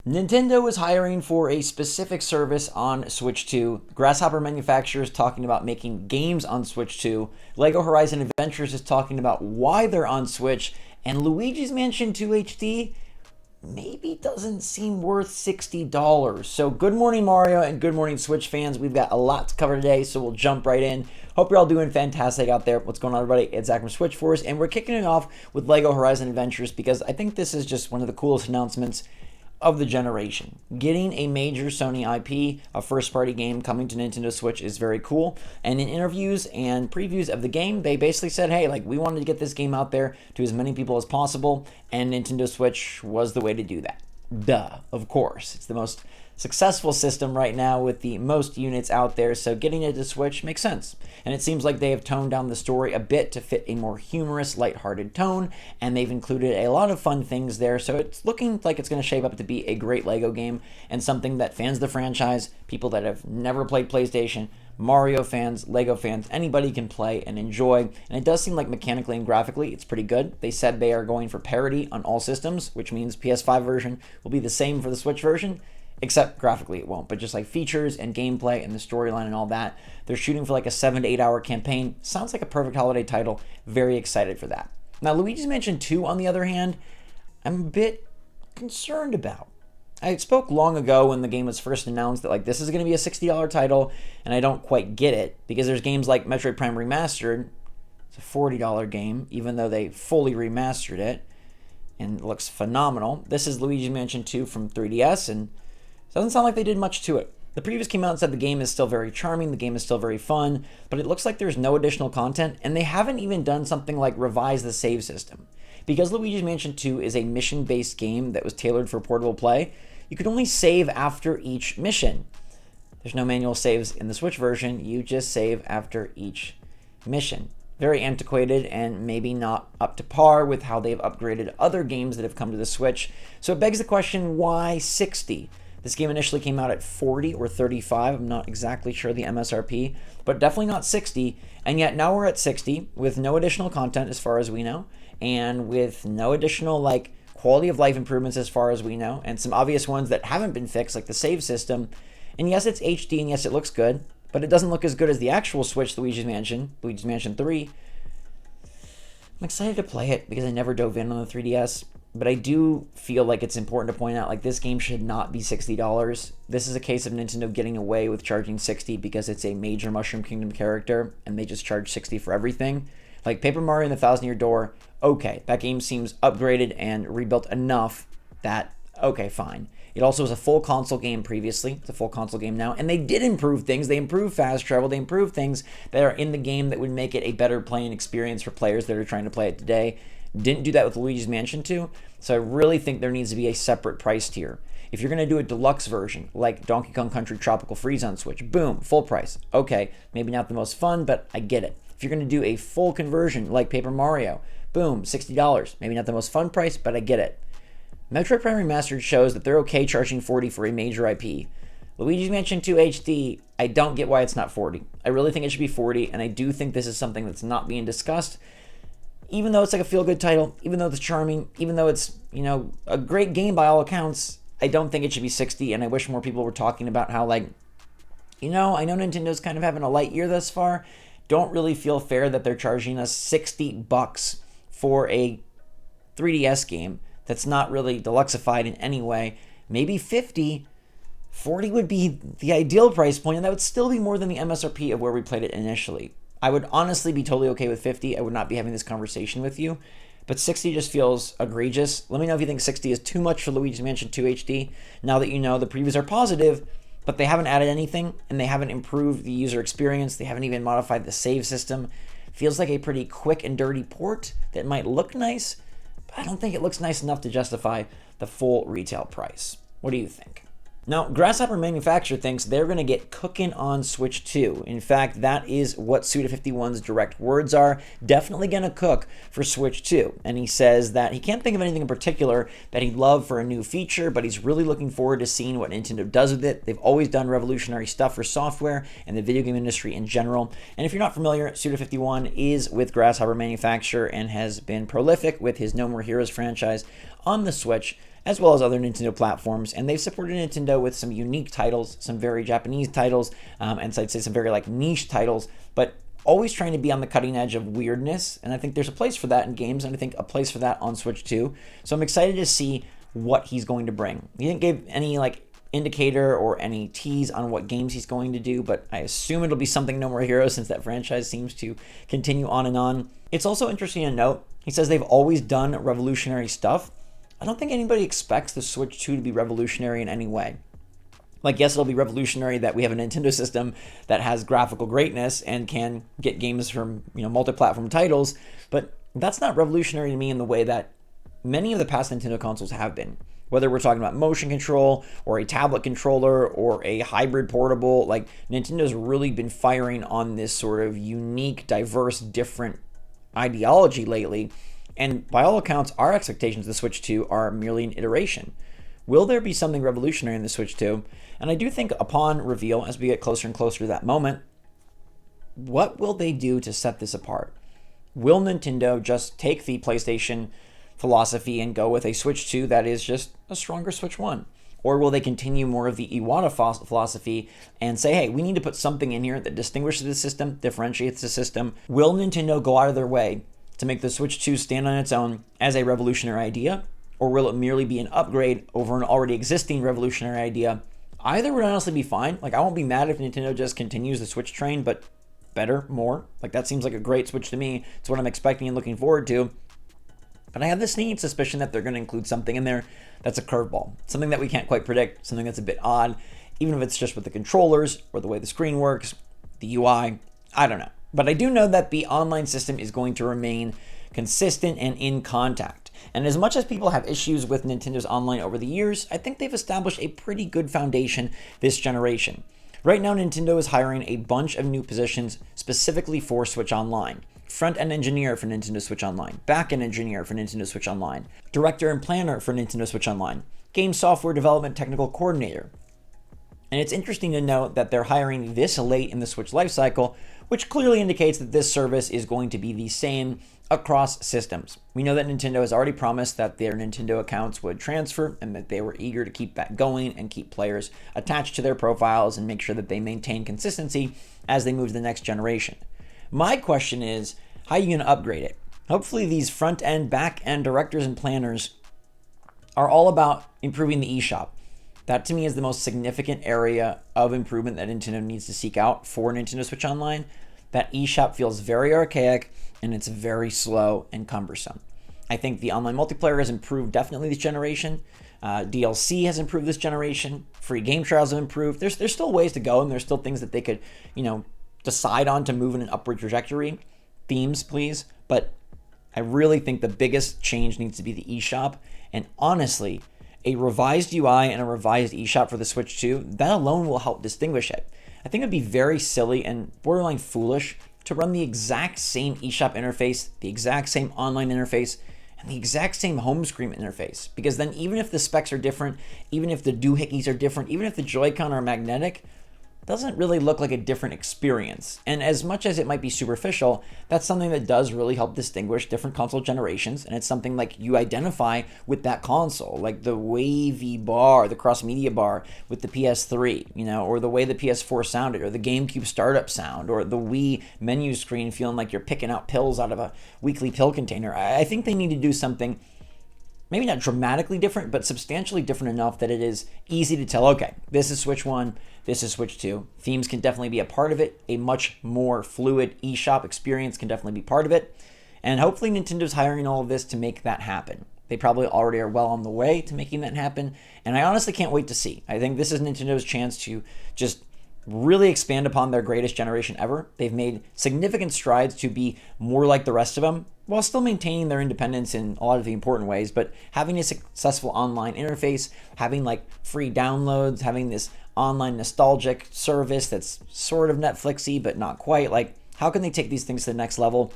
Nintendo is hiring for a specific service on Switch 2. Grasshopper Manufacturers talking about making games on Switch 2. Lego Horizon Adventures is talking about why they're on Switch. And Luigi's Mansion 2 HD maybe doesn't seem worth $60. So good morning, Mario, and good morning, Switch fans. We've got a lot to cover today, so we'll jump right in. Hope you're all doing fantastic out there. What's going on, everybody? It's Zach from SwitchForce, and we're kicking it off with Lego Horizon Adventures because I think this is just one of the coolest announcements of the generation. Getting a major Sony IP, a first-party game coming to Nintendo Switch is very cool. And in interviews and previews of the game, they basically said, hey, we wanted to get this game out there to as many people as possible, and Nintendo Switch was the way to do that. Duh, of course. It's the most successful system right now with the most units out there, so getting it to Switch makes sense. And it seems like they have toned down the story a bit to fit a more humorous, lighthearted tone, and they've included a lot of fun things there, so it's looking like it's going to shape up to be a great Lego game and something that fans of the franchise, people that have never played PlayStation, Mario fans, Lego fans, anybody can play and enjoy. And it does seem like mechanically and graphically it's pretty good. They said they are going for parity on all systems, which means PS5 version will be the same for the Switch version, except graphically it won't, but just like features and gameplay and the storyline and all that. They're shooting for like a 7 to 8 hour campaign. Sounds like a perfect holiday title. Very excited for that. Now, Luigi's Mansion 2, on the other hand, I'm a bit concerned about. I spoke long ago when the game was first announced that this is going to be a $60 title, and I don't quite get it because there's games like Metroid Prime Remastered. It's a $40 game, even though they fully remastered it, and it looks phenomenal. This is Luigi's Mansion 2 from 3DS, and it doesn't sound like they did much to it. The previews came out and said the game is still very charming, the game is still very fun, but it looks like there's no additional content, and they haven't even done something like revise the save system. Because Luigi's Mansion 2 is a mission-based game that was tailored for portable play, you could only save after each mission. There's no manual saves in the Switch version, you just save after each mission. Very antiquated and maybe not up to par with how they've upgraded other games that have come to the Switch. So it begs the question, why 60? This game initially came out at 40 or 35. I'm not exactly sure the MSRP, but definitely not 60. And yet now we're at 60 with no additional content as far as we know, and with no additional quality of life improvements as far as we know, and some obvious ones that haven't been fixed, like the save system. And yes, it's HD, and yes, it looks good, but it doesn't look as good as the actual Switch Luigi's Mansion 3. I'm excited to play it because I never dove in on the 3DS, but I do feel like it's important to point out this game should not be $60. This is a case of Nintendo getting away with charging $60 because it's a major Mushroom Kingdom character, and they just charge $60 for everything. Like Paper Mario and the Thousand Year Door, okay, that game seems upgraded and rebuilt enough that, okay, fine. It also was a full console game previously. It's a full console game now. And they did improve things. They improved fast travel. They improved things that are in the game that would make it a better playing experience for players that are trying to play it today. Didn't do that with Luigi's Mansion 2. So I really think there needs to be a separate price tier. If you're going to do a deluxe version, like Donkey Kong Country Tropical Freeze on Switch, boom, full price. Okay, maybe not the most fun, but I get it. If you're going to do a full conversion, like Paper Mario, boom, $60. Maybe not the most fun price, but I get it. Metroid Prime Remastered shows that they're okay charging $40 for a major IP. Luigi's Mansion 2 HD, I don't get why it's not $40. I really think it should be $40, and I do think this is something that's not being discussed. Even though it's like a feel-good title, even though it's charming, even though it's, a great game by all accounts, I don't think it should be $60, and I wish more people were talking about how, I know Nintendo's kind of having a light year thus far. Don't really feel fair that they're charging us $60 for a 3DS game that's not really deluxeified in any way. Maybe $50, $40 would be the ideal price point, and that would still be more than the MSRP of where we played it initially. I would honestly be totally okay with $50. I would not be having this conversation with you. But $60 just feels egregious. Let me know if you think $60 is too much for Luigi's Mansion 2 HD. Now that you know the previews are positive, but they haven't added anything, and they haven't improved the user experience. They haven't even modified the save system. Feels like a pretty quick and dirty port that might look nice, but I don't think it looks nice enough to justify the full retail price. What do you think? Now, Grasshopper Manufacturer thinks they're going to get cooking on Switch 2. In fact, that is what Suda51's direct words are. Definitely going to cook for Switch 2. And he says that he can't think of anything in particular that he'd love for a new feature, but he's really looking forward to seeing what Nintendo does with it. They've always done revolutionary stuff for software and the video game industry in general. And if you're not familiar, Suda51 is with Grasshopper Manufacturer and has been prolific with his No More Heroes franchise on the Switch. as well as other Nintendo platforms. And they've supported Nintendo with some unique titles, some very Japanese titles, and so I'd say some very like niche titles, but always trying to be on the cutting edge of weirdness. And I think there's a place for that in games, and I think a place for that on Switch too. So I'm excited to see what he's going to bring. He didn't give any like indicator or any tease on what games he's going to do, but I assume it'll be something No More Heroes, since that franchise seems to continue on and on. It's also interesting to note, he says they've always done revolutionary stuff. I don't think anybody expects the Switch 2 to be revolutionary in any way. Like, yes, it'll be revolutionary that we have a Nintendo system that has graphical greatness and can get games from, multi-platform titles, but that's not revolutionary to me in the way that many of the past Nintendo consoles have been. Whether we're talking about motion control or a tablet controller or a hybrid portable, like Nintendo's really been firing on this sort of unique, diverse, different ideology lately. And by all accounts, our expectations of the Switch 2 are merely an iteration. Will there be something revolutionary in the Switch 2? And I do think upon reveal, as we get closer and closer to that moment, what will they do to set this apart? Will Nintendo just take the PlayStation philosophy and go with a Switch 2 that is just a stronger Switch 1? Or will they continue more of the Iwata philosophy and say, hey, we need to put something in here that distinguishes the system, differentiates the system? Will Nintendo go out of their way to make the Switch 2 stand on its own as a revolutionary idea? Or will it merely be an upgrade over an already existing revolutionary idea? Either would honestly be fine. Like, I won't be mad if Nintendo just continues the Switch train, but better, more. Like, that seems like a great Switch to me. It's what I'm expecting and looking forward to. But I have this sneaking suspicion that they're going to include something in there that's a curveball, something that we can't quite predict, something that's a bit odd, even if it's just with the controllers or the way the screen works, the UI, I don't know. But I do know that the online system is going to remain consistent and in contact. And as much as people have issues with Nintendo's online over the years, I think they've established a pretty good foundation this generation. Right now, Nintendo is hiring a bunch of new positions specifically for Switch Online. Front-end engineer for Nintendo Switch Online, back-end engineer for Nintendo Switch Online, director and planner for Nintendo Switch Online, game software development technical coordinator. And it's interesting to note that they're hiring this late in the Switch lifecycle, which clearly indicates that this service is going to be the same across systems. We know that Nintendo has already promised that their Nintendo accounts would transfer and that they were eager to keep that going and keep players attached to their profiles and make sure that they maintain consistency as they move to the next generation. My question is, how are you going to upgrade it? Hopefully these front-end, back-end directors and planners are all about improving the eShop. That to me is the most significant area of improvement that Nintendo needs to seek out for Nintendo Switch Online. That eShop feels very archaic and it's very slow and cumbersome. I think the online multiplayer has improved definitely this generation. DLC has improved this generation. Free game trials have improved. There's still ways to go, and there's still things that they could, decide on to move in an upward trajectory. Themes, please. But I really think the biggest change needs to be the eShop. And honestly, a revised UI and a revised eShop for the Switch 2, that alone will help distinguish it. I think it'd be very silly and borderline foolish to run the exact same eShop interface, the exact same online interface, and the exact same home screen interface. Because then even if the specs are different, even if the doohickeys are different, even if the Joy-Con are magnetic, doesn't really look like a different experience. And as much as it might be superficial, that's something that does really help distinguish different console generations, and it's something like you identify with that console, like the wavy bar, the cross-media bar with the PS3, or the way the PS4 sounded, or the GameCube startup sound, or the Wii menu screen feeling like you're picking out pills out of a weekly pill container. I think they need to do something maybe not dramatically different, but substantially different enough that it is easy to tell, okay, this is Switch 1, this is Switch 2. Themes can definitely be a part of it. A much more fluid eShop experience can definitely be part of it. And hopefully Nintendo's hiring all of this to make that happen. They probably already are well on the way to making that happen. And I honestly can't wait to see. I think this is Nintendo's chance to just really expand upon their greatest generation ever. They've made significant strides to be more like the rest of them, while still maintaining their independence in a lot of the important ways, but having a successful online interface, having like free downloads, having this online nostalgic service that's sort of Netflixy, but not quite. Like, how can they take these things to the next level?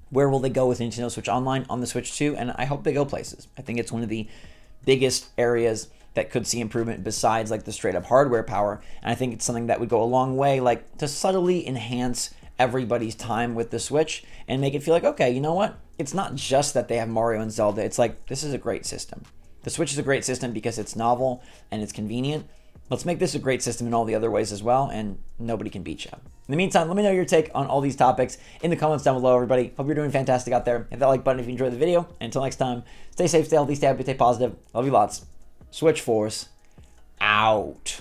Where will they go with Nintendo Switch Online on the Switch 2? And I hope they go places. I think it's one of the biggest areas that could see improvement besides like the straight up hardware power. And I think it's something that would go a long way, like to subtly enhance everybody's time with the Switch and make it feel like, okay, you know what? It's not just that they have Mario and Zelda. It's like, this is a great system. The Switch is a great system because it's novel and it's convenient. Let's make this a great system in all the other ways as well, and nobody can beat you. In the meantime, let me know your take on all these topics in the comments down below, everybody. Hope you're doing fantastic out there. Hit that like button if you enjoyed the video. And until next time, stay safe, stay healthy, stay happy, stay positive. Love you lots. SwitchForce out.